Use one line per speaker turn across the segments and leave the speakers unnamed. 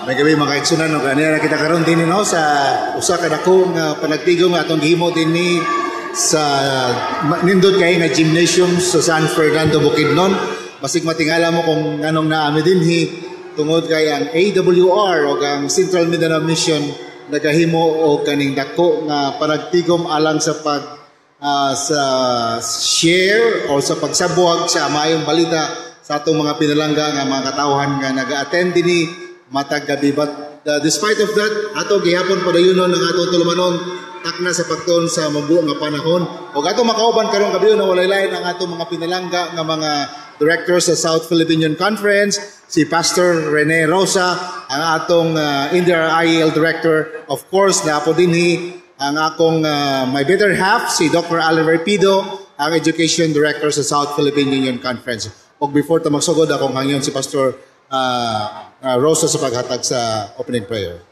May gabi mga kaigsunan no kanina kita karon din no sa usa ka dakong panagtigom atong gihimo dinhi sa nindot kay nga gymnasium sa San Fernando Bukidnon. Basig matingala mo kung anong naami dinhi tungod kay ang AWR o ang Central Mindanao Mission nagahimo og kaning dako nga panagtigom alang sa sa share o sa pagsabuhag sa maayong balita sa atong mga pinalangga nga mga katawhan nga naga-attend dinhi matag gabi. But despite of that, ato gihapon padayunon ang ato tulumanon takna sa pagtuon sa mabuo nga panahon. O ato makauban karong gabi na walay lain ang ato mga pinalangga nga mga directors sa South Philippine Union Conference, si Pastor Rene Rosa, ang atong NDRIL director, of course, na po dinhi ang akong my better half, si Dr. Oliver Pido, ang education director sa South Philippine Union Conference. O before ta magsugod akong hangyon si Pastor Rosa sa paghatag sa opening prayer.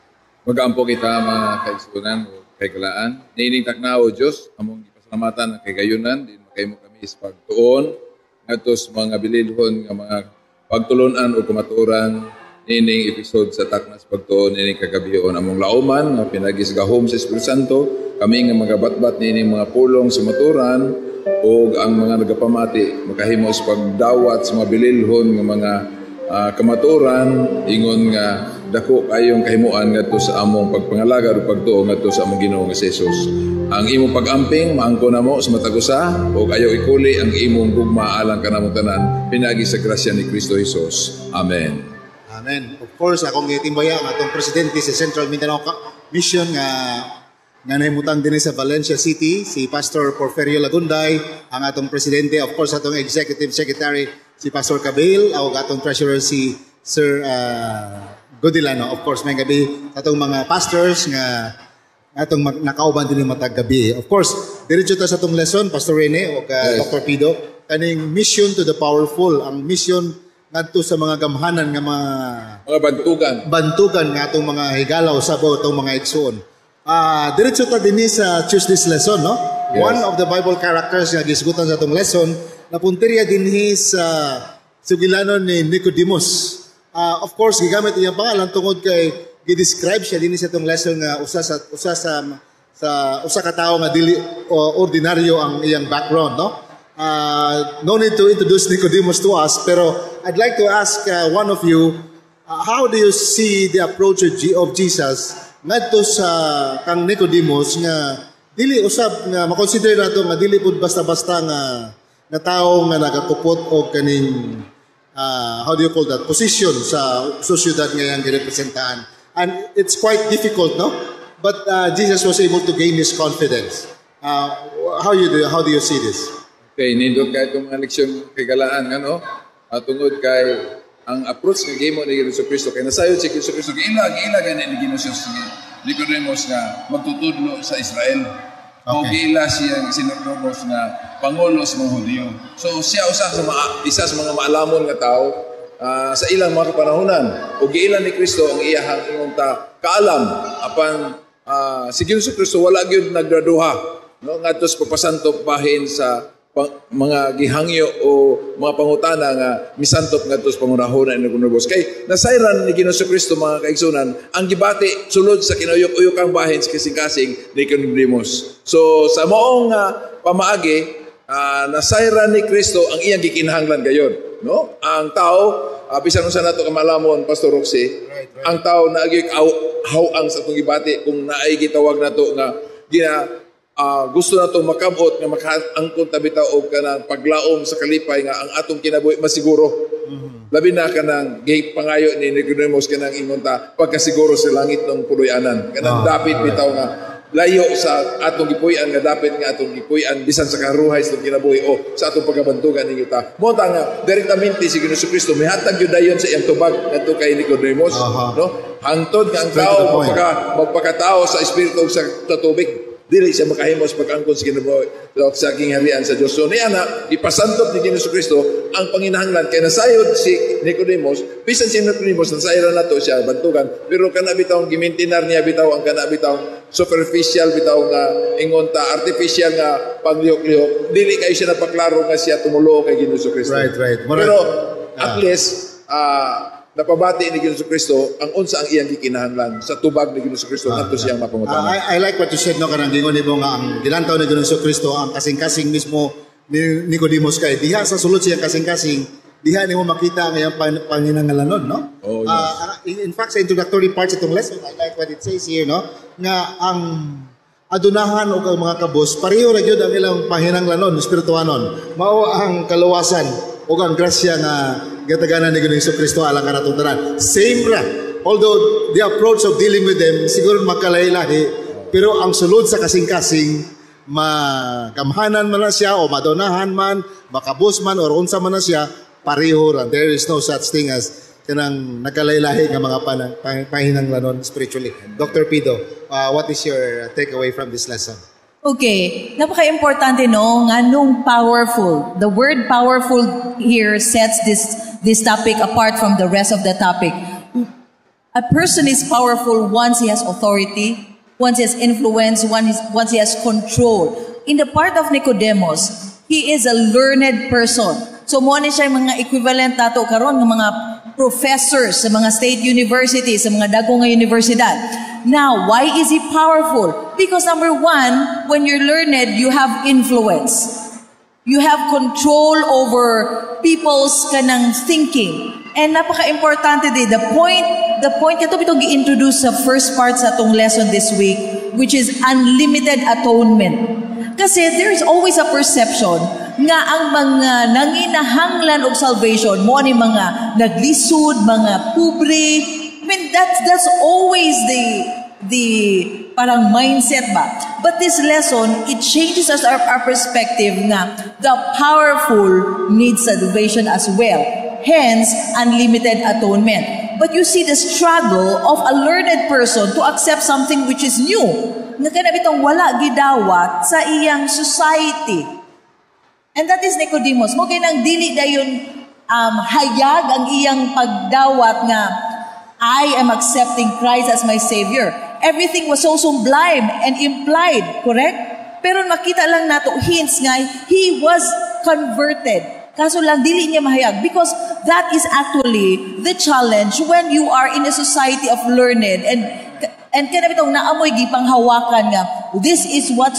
Mag-aampo kita mga kaigsunan o kaiglaan. Niining taknao Diyos, among ipasalamatan ang kaigayunan, din makaymo kami is pagtuon, ngatos mga bililhon nga mga pagtulunan o kumaturan, niining episode sa taknas pagtuon, niining kagabion among lauman, nga pinagisgahom sa Espiritu Santo, kami nga mga batbat niining mga pulong sa maturan, o ang mga nagapamati, makahimo sa pagdawat sa mga bililhon nga mga kamaturan ingon nga dako kayong kahimuan ngadto sa among pagpangalaga o pagtuo ngadto sa among Ginoo nga si Jesus. Ang imong pag-amping maangko namo sa matag usa ug ayaw ikuli ang imong gugma alang kanamong tanan pinaagi sa grasya ni Kristo Jesus. Amen.
Amen. Of course, akong gitimbaya ang atong presidente sa Central Mindanao Mission nga nahimutang din sa Valencia City, si Pastor Porfirio Lagunday, ang atong presidente. Of course, atong executive secretary, si Pastor Cabil, o atong treasurer, si Sir Godilano. Of course, may gabi atong mga pastors nga atong nakauban din yung matag gabi. Of course, diretso ta sa atong lesson, Pastor Rene o
Yes.
Dr. Pido, kaning mission to the powerful, ang mission ngadto sa mga gamhanan nga
Mga
bantugan nga atong mga higalaw sa atong mga igsoon. Diretso ta dinhi sa Tuesday's lesson, no?
Yes.
One of the Bible characters nga gisgutan sa atong lesson napuntirya dinhi sa sugilanon ni Nicodemus. Of course, gigamit iyang pangalan tungod kay gi-describe siya dinhi sa atong lesson nga usa ka tawo nga dili ordinaryo ang iyang background, no? No need to introduce Nicodemus to us, pero I'd like to ask one of you, how do you see the approach of Jesus ngadto sa kang Nicodemus nga dili usab nga makonsider nato nga dili pud basta-basta nga tawo nga nagakupot og kaning how do you call that, position sa sosyedad nga yang girepresentahan, and it's quite difficult, no? But Jesus was able to gain his confidence. How do you see this?
Okay, nindot kay itong mga leksyon kay galaan ano? Tungod kay ang approach nga gimo ni Kristo kay nasayod si Kristo gila gani ni Nicodemus nga magtutudlo sa Israel. O gila siya sinurdos nga pangulo sa mga Hudyo. So siya isa sa mga maalamon nga tao sa ilang mga kapanahunan. O giila ni Kristo ang iyahang ingon ta kaalam apan si Kristo wala gyud naggraduha, no? Ngadto sa papasantok bahin sa mga gihangyo o mga pangutana nga misantop ngadto sa pangunahon ni Nicodemus. Kay nasayran ni Ginoo Kristo mga kaigsunan ang gibati sulod sa kinuyok-uyokang bahin sa kasing-kasing ni Nicodemus. So sa moong pamaagi nasayran ni Kristo ang iyang gikinahanglan gayon, no? Ang tao bisan unsa nato ka malamon, Pastor Roxy, right. Ang tao naagi hawang sa atong gibati kung naay gitawag nato nga gusto na itong makabot nga makaangkot na bitaw o kanang paglaom sa kalipay nga ang atong kinabuhi masiguro. Labi na kanang pangayo ni Nicodemus kanang ingon ta pagkasiguro sa langit ng puloy-anan. Kanang dapit bitaw nga layo sa atong gipuy-an nga dapit nga atong gipuy-an bisan sa karuhay sa kinabuhi o sa atong pagabantugan ninyo ta. Mo ta nga direktamente si Ginoo Kristo mihatag gyud dayon sa iyang tubag ngadto kay Nicodemus, no? Hangtod nga ang tao magpakatao sa espiritu ug sa tubig. Dili siya makahimos pag-angkon sa kinabuhi sa gingharian sa Diyos. So niya na, ipasantot ni Ginoo Kristo ang panginahanglan. Kaya nasayod si Nicodemus, bisan si Nicodemus, nasayran na to siya, bantugan. Pero kanabitaw, gimintinar niya bitaw, ang kanabitaw, superficial bitaw nga, ingon ta, artificial nga, paglihok-lihok. Dili kayo siya napaklaro nga siya tumulo kay Ginoo Kristo.
Right.
Pero, at least, napabati ni Ginoong Kristo ang unsa ang iyang gikinahanglan sa tubag ni Ginoong Kristo ngadto siyang mapangutangan.
I like what you said, no, kanang gingon nimo nga ang gilantaw ni Ginoong Kristo ang kasing-kasing mismo ni Nicodemus kay diha sa sulod siyang kasing-kasing diha nimo makita ang iyang panginahanglanon, no?
Oh, yes.
In fact, sa introductory parts itong lesson, I like what it says here, no? Nga ang adunahan o ang mga kabos, pareho na gyud ang ilang panginahanglanon, espirituhanon. Mao ang kaluwasan o ang grasya nga gataganan ni Ginoong Kristo alang kanatong tanan. Same ra. Although the approach of dealing with them siguro magkalahi-lahi, pero ang sulod sa kasing-kasing magamhanan man na siya o madonahan man, makabos man or unsa man na siya, pareho ra. There is no such thing as kanang nagkalailahi nga mga pahinanglanon spiritually. Dr. Pido, what is your takeaway from this lesson?
Okay, napaka-importante no, nga nung powerful. The word powerful here sets this topic apart from the rest of the topic. A person is powerful once he has authority, once he has influence, once he has control. In the part of Nicodemus, he is a learned person. So mo ni siya mga equivalent nato karon ng mga professors sa mga state universities, sa mga dagko nga universidad. Now, why is he powerful? Because number one, when you're learned, you have influence. You have control over people's kanang thinking. And napaka-importante din, the point ito bitong gi-introduce sa first part sa atong lesson this week, which is unlimited atonement. Kasi there is always a perception nga ang mga nanginahanglan og salvation mo ni mga naglisod, mga pobre. I mean that's always the parang mindset ba. But this lesson, it changes us our perspective nga the powerful need salvation as well. Hence, unlimited atonement. But you see the struggle of a learned person to accept something which is new. Nga kana bitong wala gidawat sa iyang society. And that is Nicodemus. Mo kay nang dili dayon hayag ang iyang pagdawat nga I am accepting Christ as my Savior. Everything was so sublime and implied, correct? Pero makita lang nato hints nga he was converted. Kaso lang dili niya mahayag because that is actually the challenge when you are in a society of learned and kana bitong naamoy gipanghawakan nga this is what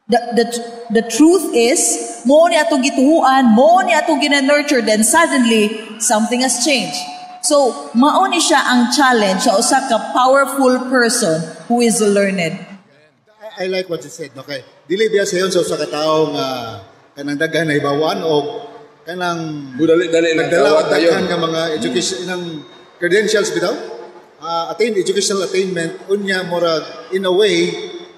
the truth is, mo ni atong gituhuan, mo ni atong gina-nurture, then suddenly something has changed. So, mao ni siya ang challenge sa usa ka powerful person who is learned.
I like what you said. Okay. Dili biya sayon sa usa ka tawo nga kanang daghan na ibawan o kanang
budali-dali lang
nagdala
tayo
daghan nga mga education ng credentials bitaw. Educational attainment unya murag in a way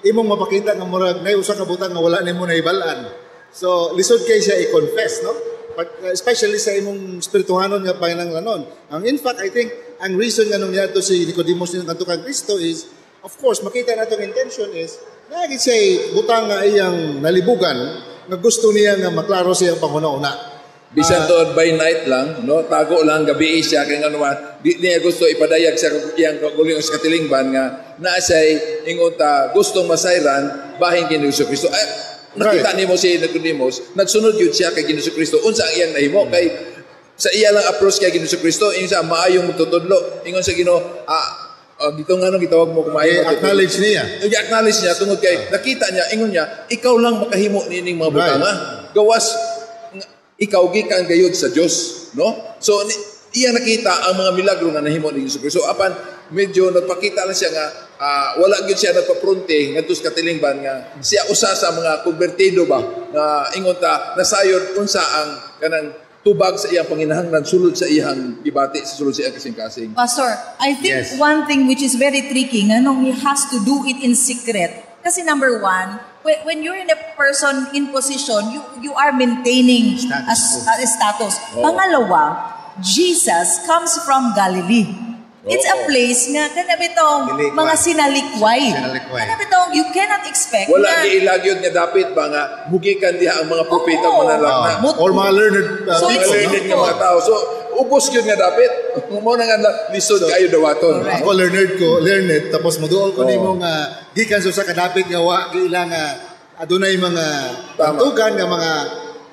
imong mapakita nga murag nay usa ka butang nga wala nimo nahibalan. So lisod kay siya i-confess, no? But especially sa imong spirituhanon nga panginahanglanon. In fact, I think ang reason nga nung niadto si Nicodemus ni kanto kang Kristo is of course makita natong intention is nagit siya butang nga iyang nalibugan nga gusto niya nga maklaro siya ang panghuna-una.
Bisan to by night lang, no? Tago lang gabi siya kay ano di niya gusto ipadayag sa iyang guling sa katilingban nga naa siya ingon ta gustong masayran bahin kini Ginoong Kristo. Nakita nimo si Nicodemus, nagsunod yun siya kay Ginoong Kristo. Unsa ang iyang nahimo kay sa iya lang approach kay Ginoong Kristo, ingon sa maayong magtutudlo. Ingon sa Ginoo, dito nga nung gitawag mo kumayo.
Acknowledge niya.
I-acknowledge niya tungod kay nakita niya, ingon niya, ikaw lang makahimo nining mga butanga. Gawas ikaw gikan gayud sa Dios, no? So iya nakita ang mga milagro nga nahimo ni Ginoong Kristo. Apan medyo nagpakita lang siya nga wala gyud siya nagpapronte ngadto sa katilingban nga siya usa sa mga konbertido ba nga ingon ta nasayod unsa ang kanang tubag sa iyang panginahanglan sulod sa iyang gibati sa sulod sa iyang kasing-kasing.
Pastor, I think one thing which is very tricky nganong he has to do it in secret. Kasi number one, when you're in a person in position, you are maintaining a status. Pangalawa, Jesus comes from Galilee. It's a place nga kanabitong mga sinalikway. Kanabitong you cannot expect
wala giilagyod nga dapit ba nga mugikan diha ang mga propeta manalagna
or mga learned
nga mga tao. So ubos gyud nga dapit. Mo na nga lisod kayo dawaton.
Ako learned tapos moduol ko nimo nga gikan sa kadapit nga wa giila nga adunay mga tugan nga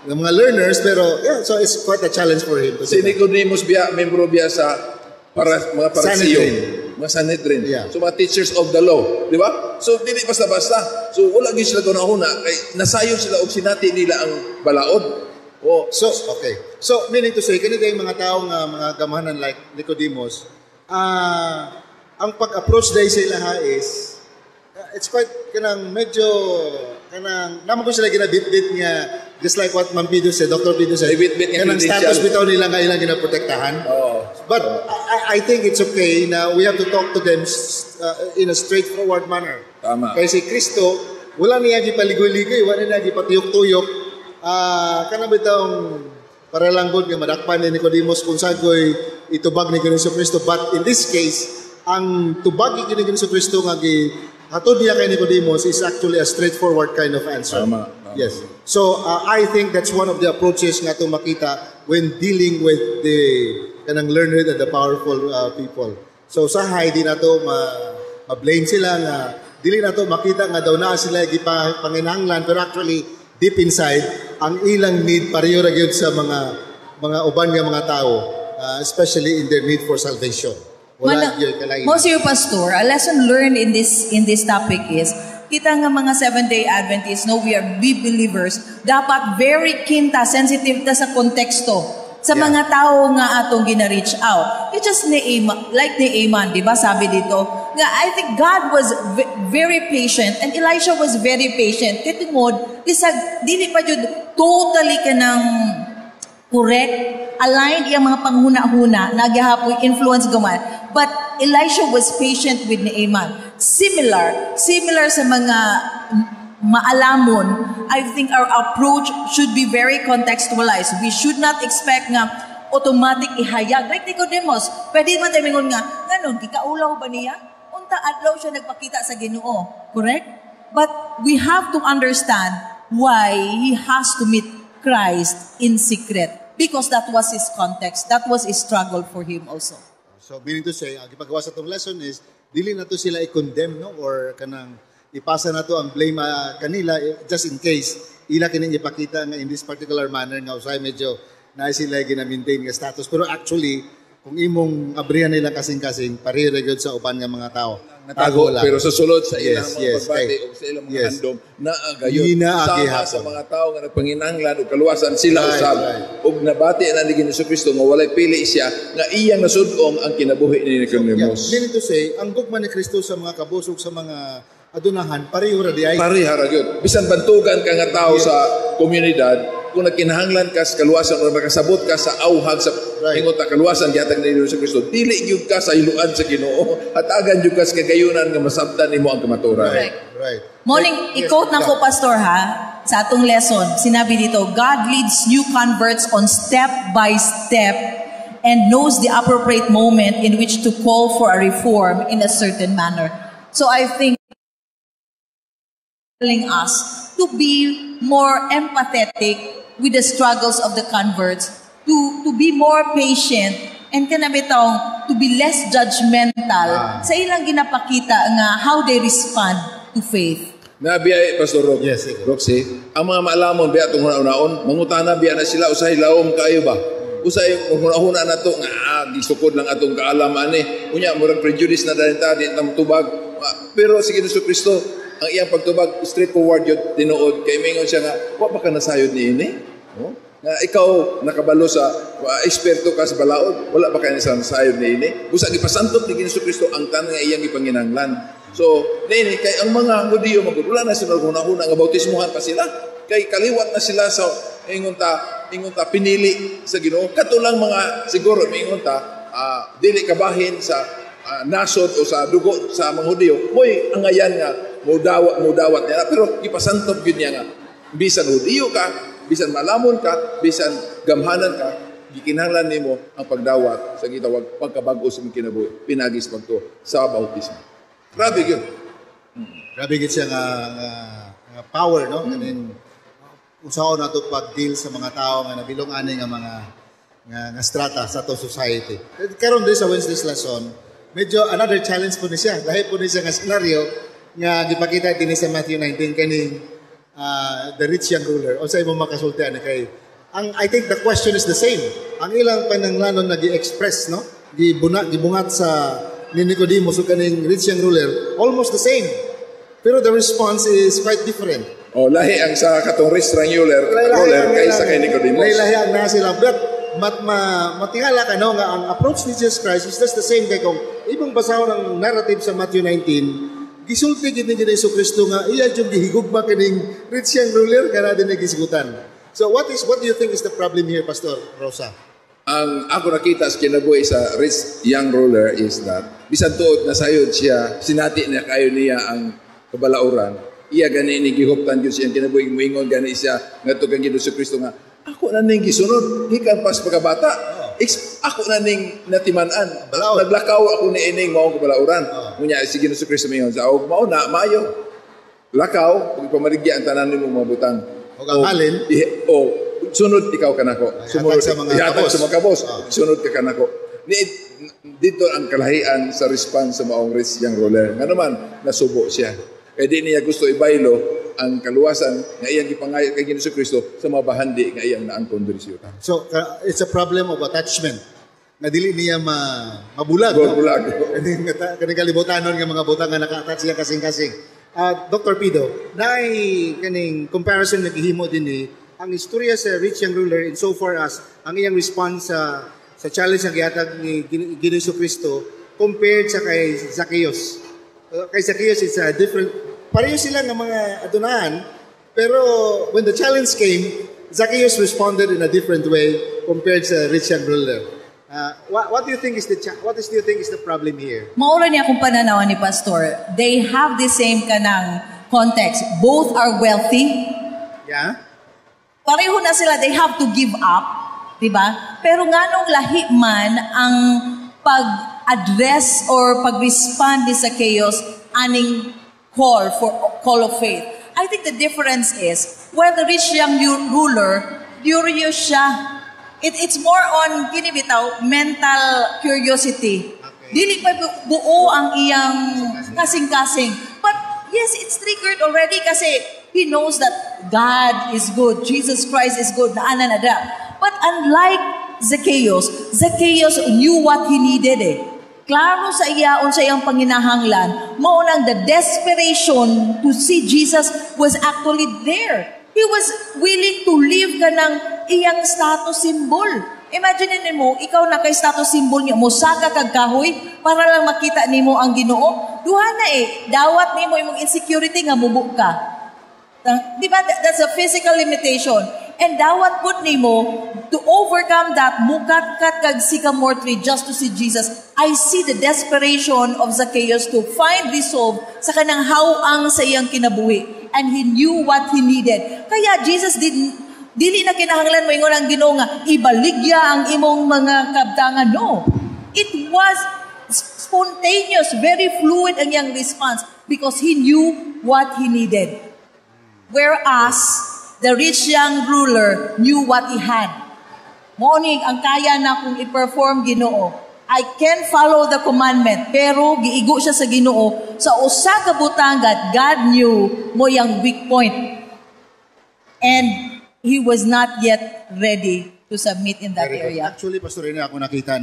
mga learners pero yeah, so it's quite a challenge for him.
Si Nicodemus biya membro biya sa para mga parisiyo,
Sanhedrin.
mga Sanhedrin.
Yeah.
So mga teachers of the law, di ba? So dili basta-basta. So wala gyud sila kunahuna kay nasayon sila og sinati nila ang balaod. O
So, okay. So, meaning to say, kanina yung mga taong mga gamahanan like Nicodemus, ang pag-approach dahil sa ilaha is, it's quite, kanang medyo, kanang, naman ko sila ginabit-bit nga, just like what Ma'am Pido said, Dr. Pido said,
Bit-bit nga
kanang
credential.
status bitaw nila nga ilang ginaprotektahan.
oh,
But I think it's okay na we have to talk to them in a straightforward manner.
tama.
Kaya si Kristo, wala niya gipaligoy-ligoy, wala niya gipatuyok-tuyok. Kana bitong para lang gud nga madakpan ni Nicodemus kung sagoy itubag ni Ginoong Kristo. But in this case, ang tubag ni Ginoong Kristo nga hatod niya kay Nicodemus is actually a straightforward kind of answer.
Tama.
Yes. So I think that's one of the approaches nga to makita when dealing with the kanang learned and the powerful people. So sahay di nato ma-blame sila nga dili nato makita nga daw na sila gipanginahanglan pero actually deep inside ang ilang need pareho ra gyud sa mga uban nga mga tao, especially in their need for salvation. Wala gyud kalain.
Most of you, Pastor, a lesson learned in this topic is, kita nga mga Seventh-day Adventists, no, we are big believers, dapat very keen ta, sensitive ta sa konteksto, sa mga tao nga atong gina-reach out. It's just like ni Aman, di ba, sabi dito, nga I think God was very patient and Elisha was very patient. Kitungod, isag, dili pa yun totally ka ng correct, aligned yung mga panghuna-huna, nagyahapoy influence gaman. But Elisha was patient with Naaman. Similar sa mga maalamon, I think our approach should be very contextualized. We should not expect nga automatic ihayag. Like Nicodemus, pwede man tayo mingon nga, ganun, kikaulaw ba niya? Unta adlaw siya nagpakita sa Ginoo. Correct? But we have to understand why he has to meet Christ in secret. Because that was his context. That was his struggle for him also.
So meaning to say, ang ipagawa sa itong lesson is, dili na to sila i-condemn, no? Or kanang ipasa na to ang blame kanila, just in case, ila kining ipakita nga in this particular manner nga usay medyo na sila gina-maintain nga status. Pero actually, kung imong abrihan nila kasing-kasing, pareho gyud sa uban nga mga tao.
Natago
lang.
pero sa sulod sa ilang
Yes,
mga pagbati
kay-
o sa ilang mga
yes.
handom naagayon
Ginaagi
sama
hapon.
sa mga tao nga nagpanginahanglan o kaluwasan sila
Right,
usab
right.
ug nabati na ni Ginoong Kristo nga walay pili siya nga iyang nasud-ong ang kinabuhi ni Nicodemus.
Meaning to say, ang gugma ni Kristo sa mga kabusog sa mga adunahan, pareho ra di ay.
Pareha ra gyud. Bisan bantugan ka nga tao sa komunidad, kung nagkinahanglan ka sa kaluwasan o makasabot ka sa auhag sa
Right.
ingon ta kaluwasan gihatag ni Ginoong Kristo, dili gyud ka sa hiluan sa Ginoo at agan gyud ka sa kagayunan nga masabtan nimo ang kamaturan.
Correct.
Right.
Morning,
Yes,
i-quote na
yeah.
ko, Pastor, ha? Sa atong lesson, sinabi dito, God leads new converts on step by step and knows the appropriate moment in which to call for a reform in a certain manner. So I think telling us to be more empathetic with the struggles of the converts, to be more patient, and kanabitong to be less judgmental sa ilang ginapakita nga how they respond to faith.
Nabiya Pastor Rob.
Yes, sige.
Roxy, ang mga maalamon biya itong hunaon, mangutana biya na sila usahay laom kayo ba? Usahay hunahuna na to nga gisukod lang atong kaalaman unya murag prejudice na dahil ta di tam tubag. Pero si Ginoong Kristo ang iyang pagtubag straightforward yun tinuod kay mingon siya nga wa ba ka nasayod niini? Nga ikaw nakabalo sa eksperto ka sa balaod, wala ba kayo nasayod niini? Busa gipasantot ni Ginoong Kristo ang tanan nga iyang ipanginahanglan. So, nini, kay ang mga Hudiyo magudula na sila hunahuna nga bautismuhan pa sila. Kay kaliwat na sila sa ingon ta pinili sa Ginoo. Kato lang mga siguro ingon ta dili kabahin sa nasod o sa dugo sa mga Hudiyo. Moy angayan nga mudawat niya pero gipasantot gyud niya nga bisan Hudiyo ka, bisan malamon ka, bisan gamhanan ka, gikinahanglan nimo ang pagdawat sa gitawag pagkabag-o sa mga kinabuhi pinagis pagto sa bautismo. Grabe yun.
Grabe gid siya nga power, no? Kanin usaon nato pag-deal sa mga tao nga nabilong ani nga mga nga strata sa to society. Karon din sa Wednesday's lesson, medyo another challenge po ni siya. Dahil po ni siya nga scenario nga gipakita din sa Matthew 19 kaning the rich young ruler. O sa imo makasultian kay I think the question is the same. Ang ilang pananglanon nag-express, no? gibungat sa ni Nicodemus ug kaning rich young ruler, almost the same. Pero the response is quite different.
O, lahi ang sa katong restaurant ruler kaysa kay Nicodemus.
Lahi ang na sila. But matingala ka no, nga ang approach ni Jesus Christ is just the same kay kung ibang basahon ang narrative sa Matthew 19, gisulti gid ni Jesu Kristo nga iya jud gihigugma kaning rich young ruler kana din gisigutan. So what do you think is the problem here, Pastor Rosa?
Ang ako nakita sa kinabuhi sa rich young ruler is that bisan tuod na sayod siya, sinati na kayo niya ang kabalauran. Iya gani ni gihuptan gyud siya kinabuhi moingon gani siya ngadto kang Hesus Kristo nga ako na ning gisunod gikan pas pagkabata. Ako na ning natiman-an. Naglakaw ako ni ining maong kabalauran. Unya si Hesus Kristo mayon sa og mao na maayo. Lakaw ug pamarigya ang tanan nimo mga butang.
Og ang halin
sunod ikaw kanako. Sumunod
sa mga
kabos. Sunod ka kanako. Dito ang kalahian sa response sa maong rich young ruler. Nga naman, nasubo siya. Kaya di niya gusto ibaylo ang kaluwasan nga iyang ipangayat kay Hesus Kristo sa mga bahandi nga iyang naangkon diri siya.
So, it's a problem of attachment. Nga dili niya mabulag.
Bulag.
Kaning kalibutanon nga mga butang nga naka-attach siya kasing-kasing. Dr. Pido, naay kaning comparison nga gihimo dinhi ang istorya sa rich young ruler in so far as ang iyang response sa challenge na gihatag ni Hesus Kristo compared sa kay Zacchaeus. Kay Zacchaeus it's a different, pareho sila ng mga adunahan, pero when the challenge came, Zacchaeus responded in a different way compared sa rich young ruler. What do you think is the problem here?
Maura niya kung pananawan ni Pastor. They have the same kanang context. Both are wealthy.
Yeah.
Pareho na sila, they have to give up, di ba? Pero nganong lahi man ang pag-address or pag-respond ni Zacchaeus aning call of faith. I think the difference is, where the rich young ruler, curious siya. It's more on, kinibitaw, mental curiosity. Okay. Dili pa buo ang iyang kasing-kasing. But yes, it's triggered already kasi he knows that God is good. Jesus Christ is good. Naanan na da. But unlike Zacchaeus knew what he needed eh. Klaro sa iyaon sa iyang panginahanglan, maunang the desperation to see Jesus was actually there. He was willing to leave ka ng iyang status symbol. Imagine mo, ikaw na kay status symbol niya, musaka kag kahoy para lang makita nimo ang Ginoo. Duha na dawat nimo imong insecurity nga mubuk ka. Di ba? That's a physical limitation. And dawat put nimo to overcome that mukat-kat kag sycamore tree just to see Jesus. I see the desperation of Zacchaeus to find resolve sa kanang hawang sa iyang kinabuhi. And he knew what he needed. Kaya Jesus dili na kinahanglan moingon ang Ginoo nga ibaligya ang imong mga kabtangan. No. It was spontaneous, very fluid ang iyang response because he knew what he needed. Whereas, the rich young ruler knew what he had. Morning, ang kaya na kung i-perform Ginoo. I can follow the commandment, pero giigo siya sa Ginoo. Sa usa ka butangan, God knew mo yung weak point. And he was not yet ready to submit in that area.
Actually, Pastor Rene, ako nakita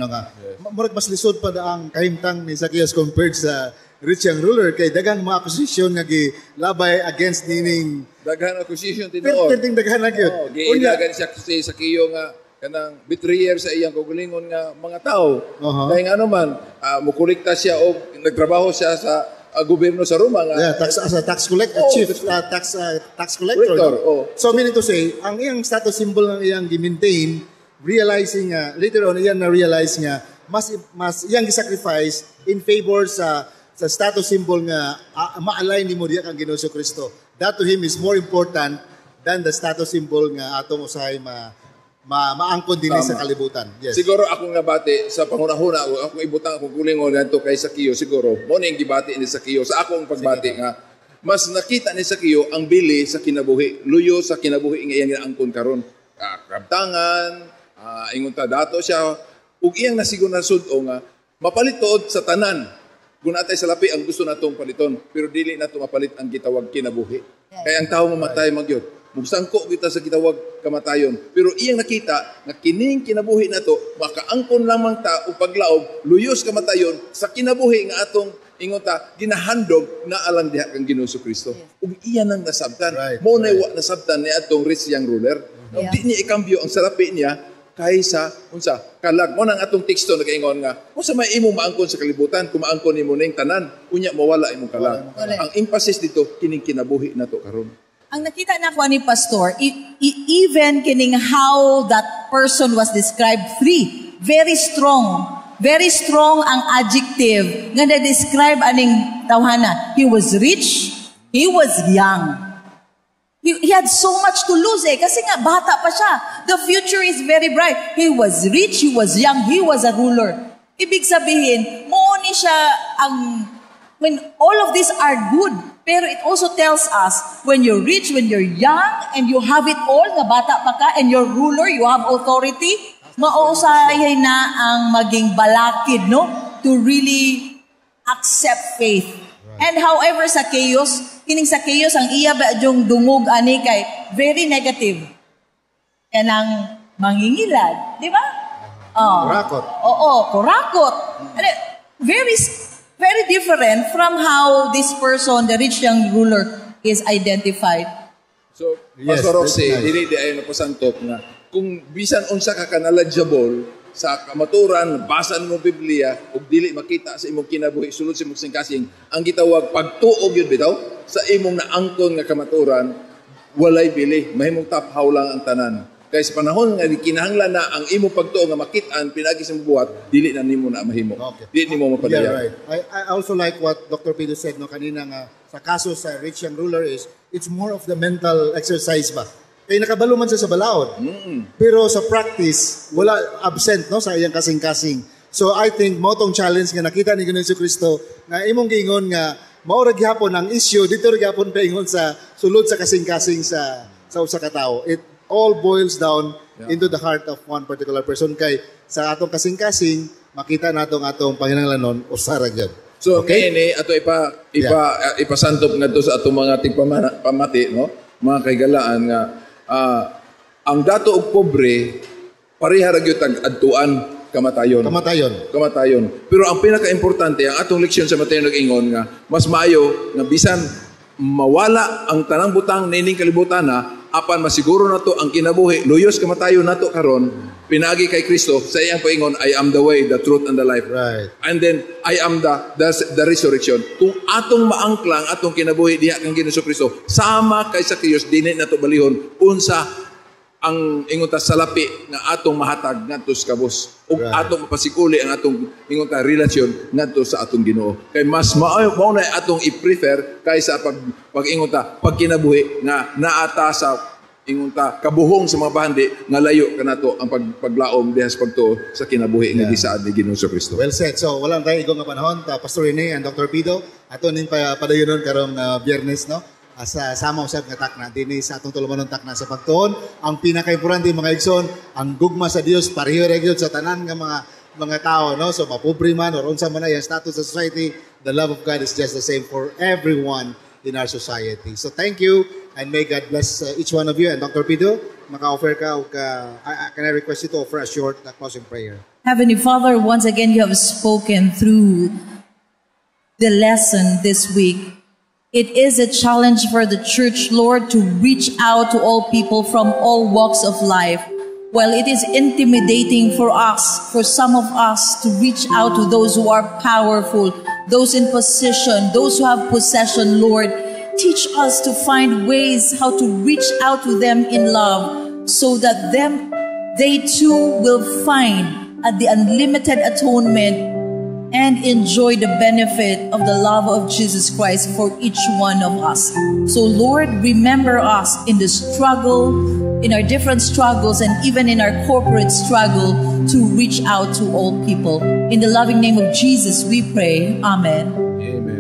murag mas lisod pa ang kahimtang ni Zacchaeus compared sa rich young ruler kay daghang mga accusation nga gilabay against nining
daghan accusation tinuod.
Perting daghan na gyud.
Giilagan siya sa Zacchaeus nga kanang betrayer sa iyang kaugalingon nga mga tao. Kaya nga naman mukulikta siya og nagtrabaho siya sa gobyerno sa Roma nga
tax collector, chief tax collector. So meaning to say, ang iyang status symbol ng iyang gi-maintain, realizing later on iyang na-realize nga mas iyang gi-sacrifice in favor sa status symbol nga ma-align nimo diya kang Ginoo Kristo. That to him is more important than the status symbol nga atong usahay maangkon din sa kalibutan. Yes.
Siguro ako nga bati sa pangunahuna ako ibutang akong kulingon ngadto kay Zacchaeus siguro mo ning gibati ni Zacchaeus sa akong pagbati nga mas nakita ni Zacchaeus ang bili sa kinabuhi, luyo sa kinabuhi nga iyang naangkon karon. Kabtangan, ingon ta dato siya ug iyang nasigon na sud-o nga mapalit tuod sa tanan. Kung natay sa lapi ang gusto natong paliton, pero dili nato mapalit ang gitawag kinabuhi. Kaya ang tao mamatay magyud. Mugsangko kita sa gitawag kamatayon. Pero iyang nakita nga kining kinabuhi nato makaangkon lamang ta og paglaom luyos kamatayon sa kinabuhi nga atong ingon ta ginahandog na alang diha kang Ginoo Kristo. Ug iya nang nasabtan.
Right,
Mo na wa nasabtan ni atong rich young ruler.
Yeah.
Di niya ikambyo ang sarapi niya kaysa unsa kalag mo nang atong teksto nagaingon nga unsa may imo maangkon sa kalibutan kung maangkon nimo ning tanan unya mawala imong kalag.
Correct.
Ang emphasis dito kining kinabuhi nato karon.
Ang nakita na ko ni Pastor, even kining how that person was described, three, very strong ang adjective nga na-describe aning tawhana. He was rich, he was young. He had so much to lose kasi nga bata pa siya. The future is very bright. He was rich, he was young, he was a ruler. Ibig sabihin, ni siya when all of these are good, pero it also tells us, when you're rich, when you're young, and you have it all, nga bata pa ka, and you're ruler, you have authority, mauusahay na ang maging balakid, no? To really accept faith. And however, sa chaos, kining sa chaos, ang iya ba yung dungog ani kay very negative. Kanang mangingilad, di ba?
Kurakot.
Oo, kurakot. Very different from how this person, the rich young ruler, is identified.
So,
Yes,
Pastor
that's
Roxy,
nice.
dili di ayon napasantop nga kung bisan unsa ka knowledgeable sa kamaturan, basa mo Biblia ug dili makita sa imong kinabuhi sulod sa imong singkasing, ang gitawag pagtuog yun bitaw sa imong naangkon nga kamaturan, walay bili, mahimong taphaw lang ang tanan. Kaya sa panahon nga kinahanglan na ang imong pagtuo nga makitaan pinagi sa buhat, dili na nimo na mahimo.
Okay.
Dili nimo mapadaya.
Yeah, right. I also like what Dr. Pedro said no kanina nga sa kaso sa rich young ruler is it's more of the mental exercise ba. Kaya nakabalo man siya sa balaod. Pero sa practice, wala absent no sa iyang kasing-kasing. So I think mo tong challenge nga nakita ni Ginoong Kristo na imong giingon nga mao ra gyapon ang issue dito ra gyapon paingon sa sulod sa kasing-kasing sa usa ka tawo. It all boils down into the heart of one particular person kay sa atong kasing-kasing makita natong atong panginahanglanon usara gyud.
So,
Okay.
okay. Ato ipasantop nga to sa atong mga tigpamati, no? Mga kaigalaan nga ang dato og pobre pareha ra gyud tag adtuan kamatayon. Kamatayon. Pero ang pinaka-importante ang atong leksyon sa Mateo nag-ingon nga mas maayo nga bisan mawala ang tanang butang nining kalibutan na apan masiguro nato ang kinabuhi luyos kamatayon nato karon pinagi kay Kristo sa iyang paingon, I am the way, the truth and the life.
Right.
And then I am the resurrection. Kung atong maangklang atong kinabuhi diha kang Ginoo Kristo sama kay sa Kristo dinhi nato balihon unsa ang ingon ta salapi nga atong mahatag ngadto sa kabus ug atong mapasikuli ang atong ingon ta relasyon ngadto sa atong Ginoo kay mas mao na atong i-prefer kaysa pag ingon ta pagkinabuhi nga naata sa ingon ta kabuhong sa mga bahandi nga layo kanato ang paglaom diha sa pagtuo sa kinabuhi nga gisaad ni Ginoo Kristo.
Well said. So walang tayo igong nga panahon ta Pastor Rene and Dr. Pido ato ning padayonon karong Biyernes no. Sa sama usab nga takna dinhi sa atong tulumanon takna sa pagtuon ang pinaka-importante mga igsoon ang gugma sa Dios pareho ra gyud sa tanan nga mga tao no so mapobre man or unsa man ay status sa society the love of God is just the same for everyone in our society. So thank you and may God bless each one of you. And Dr. Pido maka-offer ka can I request you to offer a short closing prayer.
Heavenly Father, once again you have spoken through the lesson this week. It is a challenge for the church, Lord, to reach out to all people from all walks of life. While it is intimidating for us, for some of us, to reach out to those who are powerful, those in position, those who have possession, Lord, teach us to find ways how to reach out to them in love so that they too will find the unlimited atonement and enjoy the benefit of the love of Jesus Christ for each one of us. So Lord, remember us in the struggle, in our different struggles, and even in our corporate struggle to reach out to all people. In the loving name of Jesus we pray. Amen.
Amen.